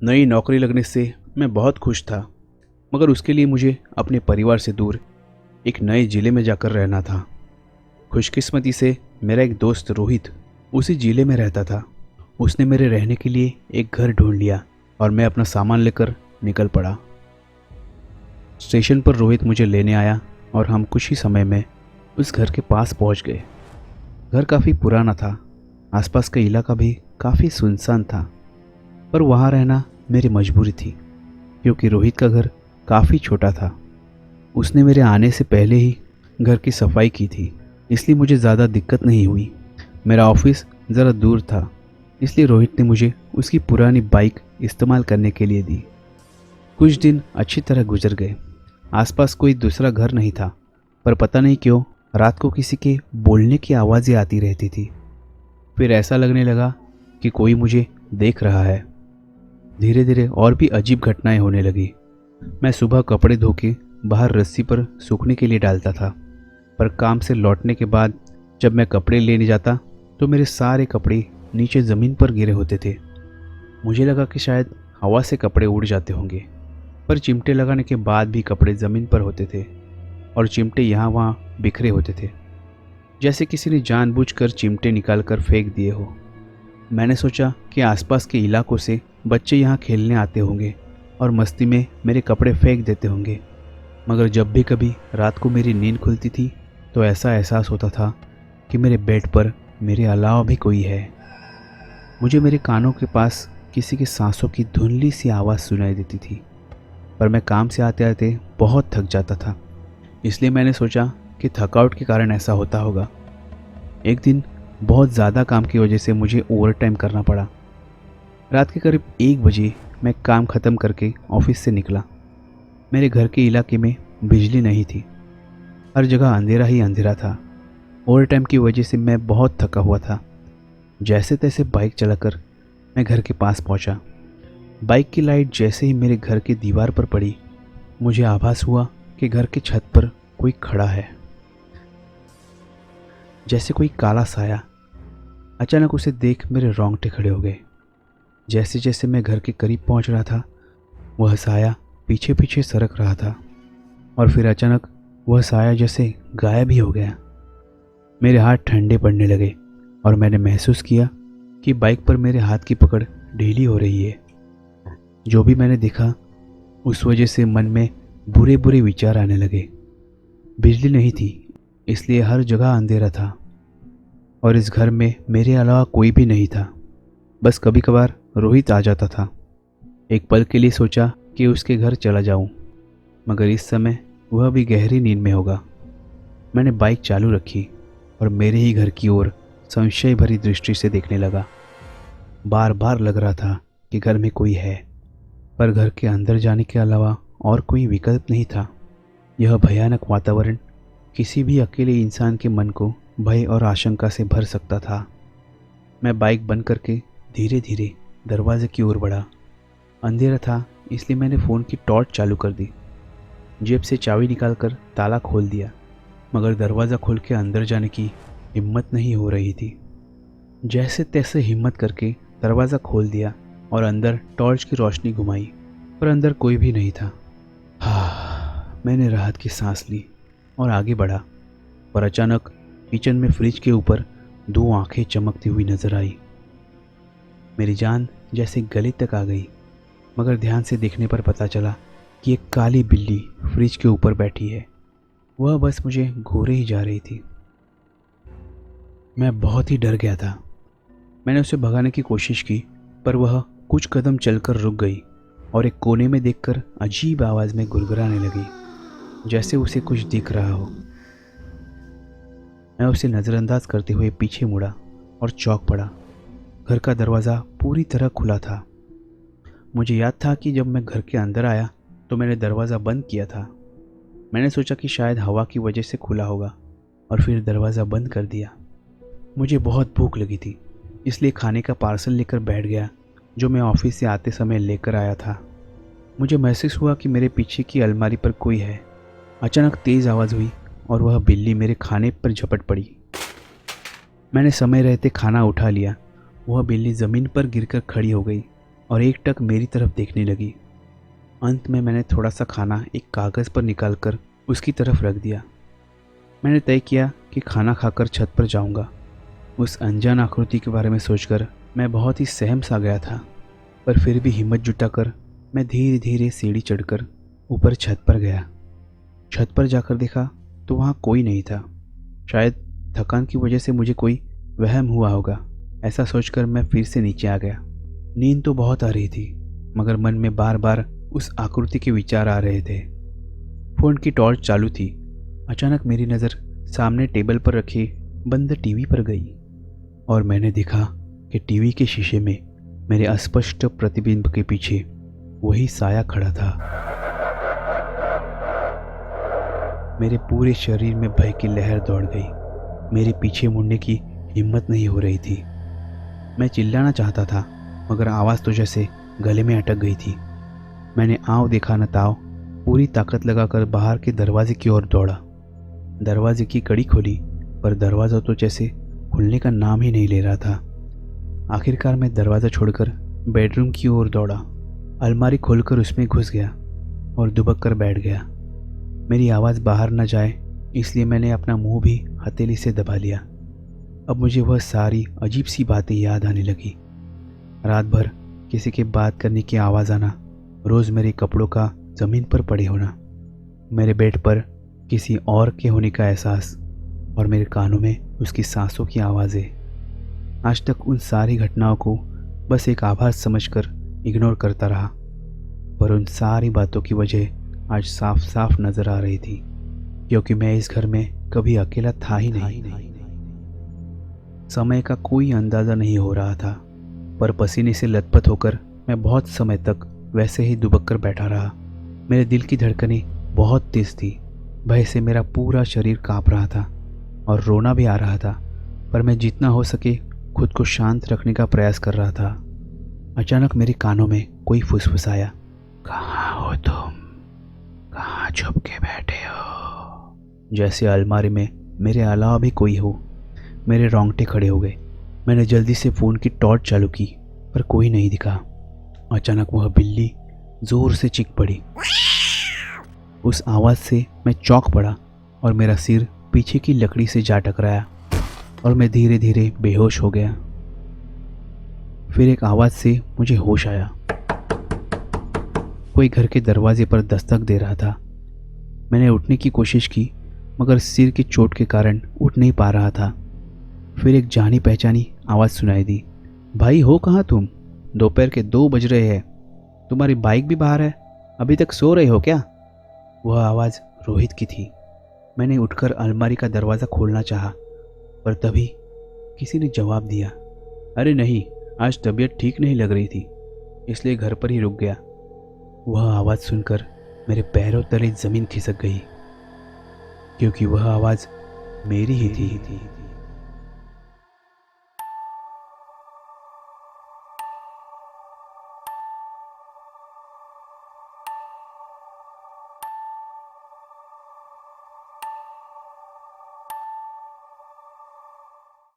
नई नौकरी लगने से मैं बहुत खुश था, मगर उसके लिए मुझे अपने परिवार से दूर एक नए ज़िले में जाकर रहना था। खुशकिस्मती से मेरा एक दोस्त रोहित उसी ज़िले में रहता था। उसने मेरे रहने के लिए एक घर ढूंढ लिया और मैं अपना सामान लेकर निकल पड़ा। स्टेशन पर रोहित मुझे लेने आया और हम कुछ ही समय में उस घर के पास पहुंच गए। घर काफ़ी पुराना था, आसपास का इलाका भी काफ़ी सुनसान था, पर वहाँ रहना मेरी मजबूरी थी क्योंकि रोहित का घर काफ़ी छोटा था। उसने मेरे आने से पहले ही घर की सफाई की थी, इसलिए मुझे ज़्यादा दिक्कत नहीं हुई। मेरा ऑफिस ज़रा दूर था, इसलिए रोहित ने मुझे उसकी पुरानी बाइक इस्तेमाल करने के लिए दी। कुछ दिन अच्छी तरह गुजर गए। आसपास कोई दूसरा घर नहीं था, पर पता नहीं क्यों रात को किसी के बोलने की आवाज़ें आती रहती थी। फिर ऐसा लगने लगा कि कोई मुझे देख रहा है। धीरे धीरे और भी अजीब घटनाएं होने लगी। मैं सुबह कपड़े धो के बाहर रस्सी पर सूखने के लिए डालता था, पर काम से लौटने के बाद जब मैं कपड़े लेने जाता तो मेरे सारे कपड़े नीचे ज़मीन पर गिरे होते थे। मुझे लगा कि शायद हवा से कपड़े उड़ जाते होंगे, पर चिमटे लगाने के बाद भी कपड़े ज़मीन पर होते थे और चिमटे यहाँ वहाँ बिखरे होते थे, जैसे किसी ने जानबूझकर चिमटे निकाल कर फेंक दिए हो। मैंने सोचा कि आसपास के इलाकों से बच्चे यहाँ खेलने आते होंगे और मस्ती में मेरे कपड़े फेंक देते होंगे, मगर जब भी कभी रात को मेरी नींद खुलती थी तो ऐसा एहसास होता था कि मेरे बेड पर मेरे अलावा भी कोई है। मुझे मेरे कानों के पास किसी की सांसों की धुंधली सी आवाज़ सुनाई देती थी, पर मैं काम से आते आते बहुत थक जाता था, इसलिए मैंने सोचा कि थकावट के कारण ऐसा होता होगा। एक दिन बहुत ज़्यादा काम की वजह से मुझे ओवरटाइम करना पड़ा। रात के करीब 1 बजे मैं काम ख़त्म करके ऑफिस से निकला। मेरे घर के इलाके में बिजली नहीं थी, हर जगह अंधेरा ही अंधेरा था। ओवरटाइम की वजह से मैं बहुत थका हुआ था। जैसे तैसे बाइक चलाकर मैं घर के पास पहुंचा। बाइक की लाइट जैसे ही मेरे घर की दीवार पर पड़ी, मुझे आभास हुआ कि घर की छत पर कोई खड़ा है, जैसे कोई काला साया। अचानक उसे देख मेरे रोंगटे खड़े हो गए। जैसे जैसे मैं घर के करीब पहुंच रहा था, वह साया पीछे पीछे सरक रहा था और फिर अचानक वह साया जैसे गायब ही हो गया। मेरे हाथ ठंडे पड़ने लगे और मैंने महसूस किया कि बाइक पर मेरे हाथ की पकड़ ढीली हो रही है। जो भी मैंने देखा उस वजह से मन में बुरे बुरे विचार आने लगे। बिजली नहीं थी, इसलिए हर जगह अंधेरा था और इस घर में मेरे अलावा कोई भी नहीं था। बस कभी कभार रोहित आ जाता था। एक पल के लिए सोचा कि उसके घर चला जाऊं, मगर इस समय वह भी गहरी नींद में होगा। मैंने बाइक चालू रखी और मेरे ही घर की ओर संशय भरी दृष्टि से देखने लगा। बार बार लग रहा था कि घर में कोई है, पर घर के अंदर जाने के अलावा और कोई विकल्प नहीं था। यह भयानक वातावरण किसी भी अकेले इंसान के मन को भय और आशंका से भर सकता था। मैं बाइक बंद करके धीरे धीरे दरवाजे की ओर बढ़ा। अंधेरा था, इसलिए मैंने फ़ोन की टॉर्च चालू कर दी। जेब से चाबी निकालकर ताला खोल दिया, मगर दरवाज़ा खोल के अंदर जाने की हिम्मत नहीं हो रही थी। जैसे तैसे हिम्मत करके दरवाज़ा खोल दिया और अंदर टॉर्च की रोशनी घुमाई, पर अंदर कोई भी नहीं था। मैंने राहत की सांस ली और आगे बढ़ा, पर अचानक किचन में फ्रिज के ऊपर 2 आंखें चमकती हुई नजर आई। मेरी जान जैसे गले तक आ गई, मगर ध्यान से देखने पर पता चला कि एक काली बिल्ली फ्रिज के ऊपर बैठी है। वह बस मुझे घूरे ही जा रही थी। मैं बहुत ही डर गया था। मैंने उसे भगाने की कोशिश की, पर वह कुछ कदम चलकर रुक गई और एक कोने में देखकर अजीब आवाज़ में गुरगुराने लगी, जैसे उसे कुछ दिख रहा हो। मैं उसे नज़रअंदाज करते हुए पीछे मुड़ा और चौंक पड़ा। घर का दरवाज़ा पूरी तरह खुला था। मुझे याद था कि जब मैं घर के अंदर आया तो मैंने दरवाज़ा बंद किया था। मैंने सोचा कि शायद हवा की वजह से खुला होगा और फिर दरवाज़ा बंद कर दिया। मुझे बहुत भूख लगी थी, इसलिए खाने का पार्सल लेकर बैठ गया, जो मैं ऑफिस से आते समय लेकर आया था। मुझे महसूस हुआ कि मेरे पीछे की अलमारी पर कोई है। अचानक तेज़ आवाज़ हुई और वह बिल्ली मेरे खाने पर झपट पड़ी। मैंने समय रहते खाना उठा लिया। वह बिल्ली ज़मीन पर गिरकर खड़ी हो गई और एकटक मेरी तरफ देखने लगी। अंत में मैंने थोड़ा सा खाना एक कागज़ पर निकालकर उसकी तरफ रख दिया। मैंने तय किया कि खाना खाकर छत पर जाऊंगा। उस अनजान आकृति के बारे में सोचकर मैं बहुत ही सहम सा गया था, पर फिर भी हिम्मत जुटाकर मैं धीरे धीरे सीढ़ी चढ़कर ऊपर छत पर गया। छत पर जाकर देखा तो वहाँ कोई नहीं था। शायद थकान की वजह से मुझे कोई वहम हुआ होगा। ऐसा सोचकर मैं फिर से नीचे आ गया। नींद तो बहुत आ रही थी, मगर मन में बार बार उस आकृति के विचार आ रहे थे। फ़ोन की टॉर्च चालू थी। अचानक मेरी नज़र सामने टेबल पर रखे बंद टीवी पर गई और मैंने देखा कि टीवी के शीशे में मेरे अस्पष्ट प्रतिबिंब के पीछे वही साया खड़ा था। मेरे पूरे शरीर में भय की लहर दौड़ गई। मेरे पीछे मुड़ने की हिम्मत नहीं हो रही थी। मैं चिल्लाना चाहता था, मगर आवाज़ तो जैसे गले में अटक गई थी। मैंने आँव देखा न ताव पूरी ताकत लगाकर बाहर के दरवाजे की ओर दौड़ा। दरवाजे की कड़ी खोली, पर दरवाज़ा तो जैसे खुलने का नाम ही नहीं ले रहा था। आखिरकार मैं दरवाज़ा छोड़कर बेडरूम की ओर दौड़ा। अलमारी खोलकर उसमें घुस गया और दुबक कर बैठ गया। मेरी आवाज़ बाहर न जाए इसलिए मैंने अपना मुंह भी हथेली से दबा लिया। अब मुझे वह सारी अजीब सी बातें याद आने लगी। रात भर किसी के बात करने की आवाज़ आना, रोज़ मेरे कपड़ों का ज़मीन पर पड़े होना, मेरे बेड पर किसी और के होने का एहसास और मेरे कानों में उसकी सांसों की आवाज़ें। आज तक उन सारी घटनाओं को बस एक आभास समझकर इग्नोर करता रहा, पर उन सारी बातों की वजह आज साफ साफ नज़र आ रही थी, क्योंकि मैं इस घर में कभी अकेला था ही नहीं। समय का कोई अंदाज़ा नहीं हो रहा था, पर पसीने से लथपथ होकर मैं बहुत समय तक वैसे ही दुबक कर बैठा रहा। मेरे दिल की धड़कनें बहुत तेज थी। भय से मेरा पूरा शरीर कांप रहा था और रोना भी आ रहा था, पर मैं जितना हो सके खुद को शांत रखने का प्रयास कर रहा था। अचानक मेरे कानों में कोई फुसफुसाया, कहाँ हो तुम? कहाँ छुप के बैठे हो? जैसे अलमारी में मेरे अलावा भी कोई हो। मेरे रोंगटे खड़े हो गए। मैंने जल्दी से फ़ोन की टॉर्च चालू की, पर कोई नहीं दिखा। अचानक वह बिल्ली जोर से चीख पड़ी। उस आवाज़ से मैं चौंक पड़ा और मेरा सिर पीछे की लकड़ी से जा टकराया और मैं धीरे धीरे बेहोश हो गया। फिर एक आवाज़ से मुझे होश आया। कोई घर के दरवाजे पर दस्तक दे रहा था। मैंने उठने की कोशिश की, मगर सिर की चोट के कारण उठ नहीं पा रहा था। फिर एक जानी पहचानी आवाज़ सुनाई दी, भाई हो कहाँ तुम? दोपहर के 2 बज रहे हैं। तुम्हारी बाइक भी बाहर है, अभी तक सो रहे हो क्या? वह आवाज़ रोहित की थी। मैंने उठकर अलमारी का दरवाज़ा खोलना चाहा, पर तभी किसी ने जवाब दिया, अरे नहीं, आज तबीयत ठीक नहीं लग रही थी, इसलिए घर पर ही रुक गया। वह आवाज़ सुनकर मेरे पैरों तले ज़मीन खिसक गई, क्योंकि वह आवाज़ मेरी ही थी।